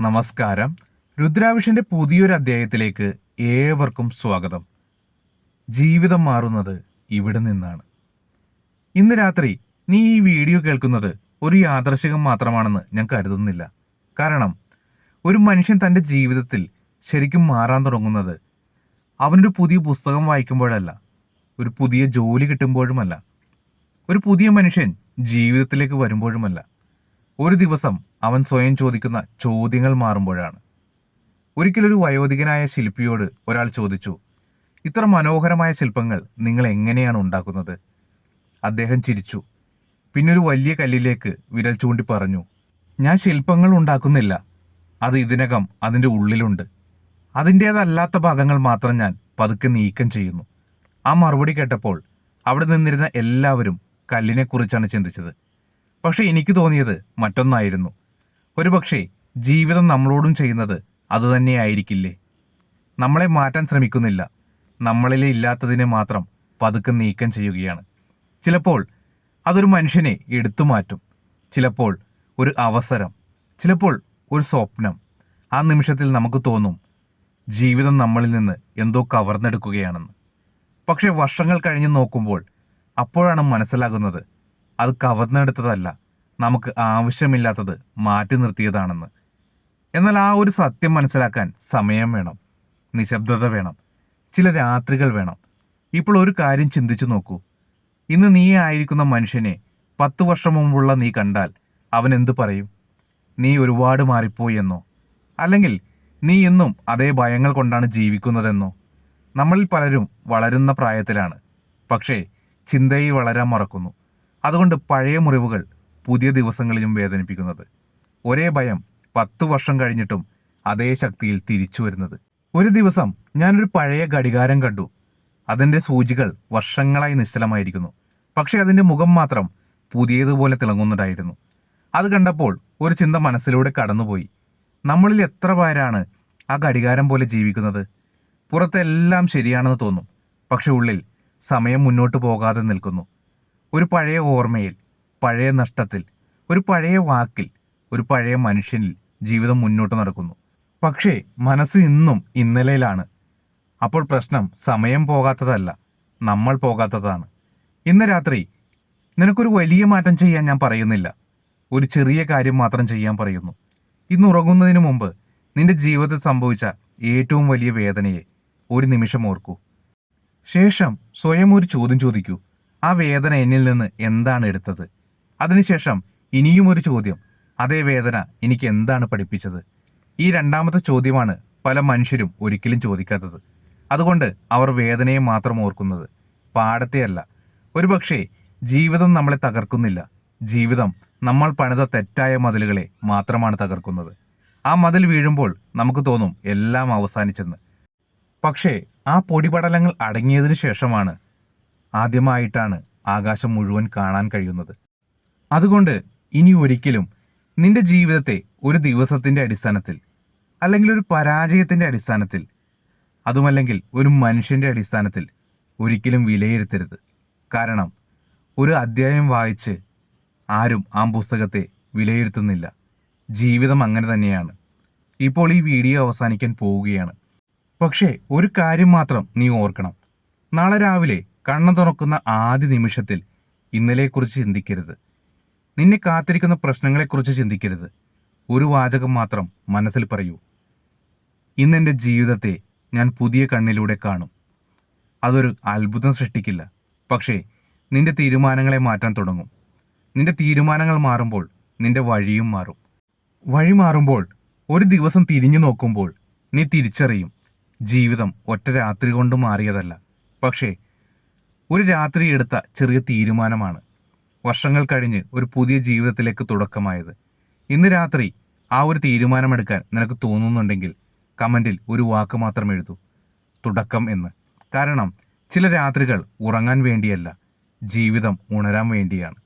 നമസ്കാരം. രുദ്രാവിഷന്റെ പുതിയൊരു അധ്യായത്തിലേക്ക് ഏവർക്കും സ്വാഗതം. ജീവിതം മാറുന്നത് ഇവിടെ നിന്നാണ്. ഇന്ന് രാത്രി നീ ഈ വീഡിയോ കേൾക്കുന്നത് ഒരു യാദൃശികം മാത്രമാണെന്ന് ഞാൻ കരുതുന്നില്ല. കാരണം ഒരു മനുഷ്യൻ തൻ്റെ ജീവിതത്തിൽ ശരിക്കും മാറാൻ തുടങ്ങുന്നത് അവനൊരു പുതിയ പുസ്തകം വായിക്കുമ്പോഴല്ല, ഒരു പുതിയ ജോലി കിട്ടുമ്പോഴുമല്ല, ഒരു പുതിയ മനുഷ്യൻ ജീവിതത്തിലേക്ക് വരുമ്പോഴുമല്ല, ഒരു ദിവസം അവൻ സ്വയം ചോദിക്കുന്ന ചോദ്യങ്ങൾ മാറുമ്പോഴാണ്. ഒരിക്കലൊരു വയോധികനായ ശില്പിയോട് ഒരാൾ ചോദിച്ചു, ഇത്ര മനോഹരമായ ശില്പങ്ങൾ നിങ്ങൾ എങ്ങനെയാണ് ഉണ്ടാക്കുന്നത്? അദ്ദേഹം ചിരിച്ചു. പിന്നൊരു വലിയ കല്ലിലേക്ക് വിരൽ ചൂണ്ടി പറഞ്ഞു, ഞാൻ ശില്പങ്ങൾ ഉണ്ടാക്കുന്നില്ല, അത് ഇതിനകം അതിൻ്റെ ഉള്ളിലുണ്ട്. അതിൻ്റേതല്ലാത്ത ഭാഗങ്ങൾ മാത്രം ഞാൻ പതുക്കെ നീക്കം ചെയ്യുന്നു. ആ മറുപടി കേട്ടപ്പോൾ അവിടെ നിന്നിരുന്ന എല്ലാവരും കല്ലിനെക്കുറിച്ചാണ് ചിന്തിച്ചത്. പക്ഷെ എനിക്ക് തോന്നിയത് മറ്റൊന്നായിരുന്നു. ഒരുപക്ഷെ ജീവിതം നമ്മളോടും ചെയ്യുന്നത് അതുതന്നെയായിരിക്കില്ലേ? നമ്മളെ മാറ്റാൻ ശ്രമിക്കുന്നില്ല, നമ്മളിലെ ഇല്ലാത്തതിനെ മാത്രം പതുക്കെ നീക്കം ചെയ്യുകയാണ്. ചിലപ്പോൾ അതൊരു മനുഷ്യനെ എടുത്തു മാറ്റും, ചിലപ്പോൾ ഒരു അവസരം, ചിലപ്പോൾ ഒരു സ്വപ്നം. ആ നിമിഷത്തിൽ നമുക്ക് തോന്നും ജീവിതം നമ്മളിൽ നിന്ന് എന്തോ കവർന്നെടുക്കുകയാണെന്ന്. പക്ഷെ വർഷങ്ങൾ കഴിഞ്ഞ് നോക്കുമ്പോൾ അപ്പോഴാണ് മനസ്സിലാകുന്നത് അത് കവർന്നെടുത്തതല്ല, നമുക്ക് ആവശ്യമില്ലാത്തത് മാറ്റി നിർത്തിയതാണെന്ന്. എന്നാൽ ആ ഒരു സത്യം മനസ്സിലാക്കാൻ സമയം വേണം, നിശബ്ദത വേണം, ചില രാത്രികൾ വേണം. ഇപ്പോൾ ഒരു കാര്യം ചിന്തിച്ചു നോക്കൂ. ഇന്ന് നീ ആയിരിക്കുന്ന മനുഷ്യനെ 10 വർഷം മുമ്പുള്ള നീ കണ്ടാൽ അവൻ എന്തു പറയും? നീ ഒരുപാട് മാറിപ്പോയി എന്നോ? അല്ലെങ്കിൽ നീ ഇന്നും അതേ ഭയങ്ങൾ കൊണ്ടാണ് ജീവിക്കുന്നതെന്നോ? നമ്മളിൽ പലരും വളരുന്ന പ്രായത്തിലാണ്, പക്ഷേ ചിന്തയിൽ വളരാൻ മറക്കുന്നു. അതുകൊണ്ട് പഴയ മുറിവുകൾ പുതിയ ദിവസങ്ങളിലും വേദനിപ്പിക്കുന്നത്. ഒരേ ഭയം 10 വർഷം കഴിഞ്ഞിട്ടും അതേ ശക്തിയിൽ തിരിച്ചു വരുന്നത്. ഒരു ദിവസം ഞാനൊരു പഴയ ഘടികാരം കണ്ടു. അതിൻ്റെ സൂചികൾ വർഷങ്ങളായി നിശ്ചലമായിരിക്കുന്നു, പക്ഷെ അതിൻ്റെ മുഖം മാത്രം പുതിയതുപോലെ തിളങ്ങുന്നുണ്ടായിരുന്നു. അത് കണ്ടപ്പോൾ ഒരു ചിന്ത മനസ്സിലൂടെ കടന്നുപോയി. നമ്മളിൽ എത്ര പേരാണ് ആ ഘടികാരം പോലെ ജീവിക്കുന്നത്? പുറത്തെല്ലാം ശരിയാണെന്ന് തോന്നും, പക്ഷെ ഉള്ളിൽ സമയം മുന്നോട്ട് പോകാതെ നിൽക്കുന്നു. ഒരു പഴയ ഓർമ്മയിൽ, പഴയ നഷ്ടത്തിൽ, ഒരു പഴയ വാക്കിൽ, ഒരു പഴയ മനുഷ്യനിൽ ജീവിതം മുന്നോട്ട് നടക്കുന്നു. പക്ഷേ മനസ്സ് ഇന്നും ഇന്നലെയിലാണ്. അപ്പോൾ പ്രശ്നം സമയം പോകാത്തതല്ല, നമ്മൾ പോകാത്തതാണ്. ഇന്ന് രാത്രി നിനക്കൊരു വലിയ മാറ്റം ചെയ്യാൻ ഞാൻ പറയുന്നില്ല, ഒരു ചെറിയ കാര്യം മാത്രം ചെയ്യാൻ പറയുന്നു. ഇന്ന് ഉറങ്ങുന്നതിന് മുമ്പ് നിന്റെ ജീവിതത്തിൽ സംഭവിച്ച ഏറ്റവും വലിയ വേദനയെ ഒരു നിമിഷം ഓർക്കൂ. ശേഷം സ്വയം ഒരു ചോദ്യം ചോദിക്കൂ, ആ വേദന എന്നിൽ നിന്ന് എന്താണ് എടുത്തത്? അതിനുശേഷം ഇനിയും ഒരു ചോദ്യം, അതേ വേദന എനിക്ക് എന്താണ് പഠിപ്പിച്ചത്? ഈ രണ്ടാമത്തെ ചോദ്യമാണ് പല മനുഷ്യരും ഒരിക്കലും ചോദിക്കാത്തത്. അതുകൊണ്ട് അവർ വേദനയെ മാത്രം ഓർക്കുന്നത്, പാഠത്തെയല്ല. ഒരുപക്ഷെ ജീവിതം നമ്മളെ തകർക്കുന്നില്ല, ജീവിതം നമ്മൾ പണിത തെറ്റായ മതിലുകളെ മാത്രമാണ് തകർക്കുന്നത്. ആ മതിൽ വീഴുമ്പോൾ നമുക്ക് തോന്നും എല്ലാം അവസാനിച്ചെന്ന്. പക്ഷേ ആ പൊടിപടലങ്ങൾ അടങ്ങിയതിനു ശേഷമാണ് ആദ്യമായിട്ടാണ് ആകാശം മുഴുവൻ കാണാൻ കഴിയുന്നത്. അതുകൊണ്ട് ഇനി ഒരിക്കലും നിന്റെ ജീവിതത്തെ ഒരു ദിവസത്തിൻ്റെ അടിസ്ഥാനത്തിൽ, അല്ലെങ്കിൽ ഒരു പരാജയത്തിൻ്റെ അടിസ്ഥാനത്തിൽ, അതുമല്ലെങ്കിൽ ഒരു മനുഷ്യൻ്റെ അടിസ്ഥാനത്തിൽ ഒരിക്കലും വിലയിരുത്തരുത്. കാരണം ഒരു അധ്യായം വായിച്ച് ആരും ആ പുസ്തകത്തെ വിലയിരുത്തുന്നില്ല. ജീവിതം അങ്ങനെ തന്നെയാണ്. ഇപ്പോൾ ഈ വീഡിയോ അവസാനിക്കാൻ പോവുകയാണ്. പക്ഷേ ഒരു കാര്യം മാത്രം നീ ഓർക്കണം, നാളെ രാവിലെ കണ്ണു തുറക്കുന്ന ആദ്യ നിമിഷത്തിൽ ഇന്നലെക്കുറിച്ച് ചിന്തിക്കരുത്, നിന്നെ കാത്തിരിക്കുന്ന പ്രശ്നങ്ങളെക്കുറിച്ച് ചിന്തിക്കരുത്. ഒരു വാചകം മാത്രം മനസ്സിൽ പറയൂ, ഇന്നെൻ്റെ ജീവിതത്തെ ഞാൻ പുതിയ കണ്ണിലൂടെ കാണും. അതൊരു അത്ഭുതം സൃഷ്ടിക്കില്ല, പക്ഷേ നിന്റെ തീരുമാനങ്ങളെ മാറ്റാൻ തുടങ്ങും. നിന്റെ തീരുമാനങ്ങൾ മാറുമ്പോൾ നിന്റെ വഴിയും മാറും. വഴി മാറുമ്പോൾ ഒരു ദിവസം തിരിഞ്ഞു നോക്കുമ്പോൾ നീ തിരിച്ചറിയും, ജീവിതം ഒറ്റ രാത്രി കൊണ്ട് മാറിയതല്ല, പക്ഷേ ഒരു രാത്രി എടുത്ത ചെറിയ തീരുമാനമാണ് വർഷങ്ങൾ കഴിഞ്ഞ് ഒരു പുതിയ ജീവിതത്തിലേക്ക് തുടക്കമായത്. ഇന്ന് രാത്രി ആ ഒരു തീരുമാനമെടുക്കാൻ നിനക്ക് തോന്നുന്നുണ്ടെങ്കിൽ കമൻറ്റിൽ ഒരു വാക്ക് മാത്രം എഴുതൂ, തുടക്കം എന്ന്. കാരണം ചില രാത്രികൾ ഉറങ്ങാൻ വേണ്ടിയല്ല, ജീവിതം ഉണരാൻ വേണ്ടിയാണ്.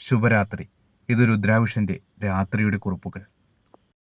ശുഭരാത്രി. ഇത് രുദ്രാവിഷൻ്റെ രാത്രിയുടെ കുറിപ്പുകൾ.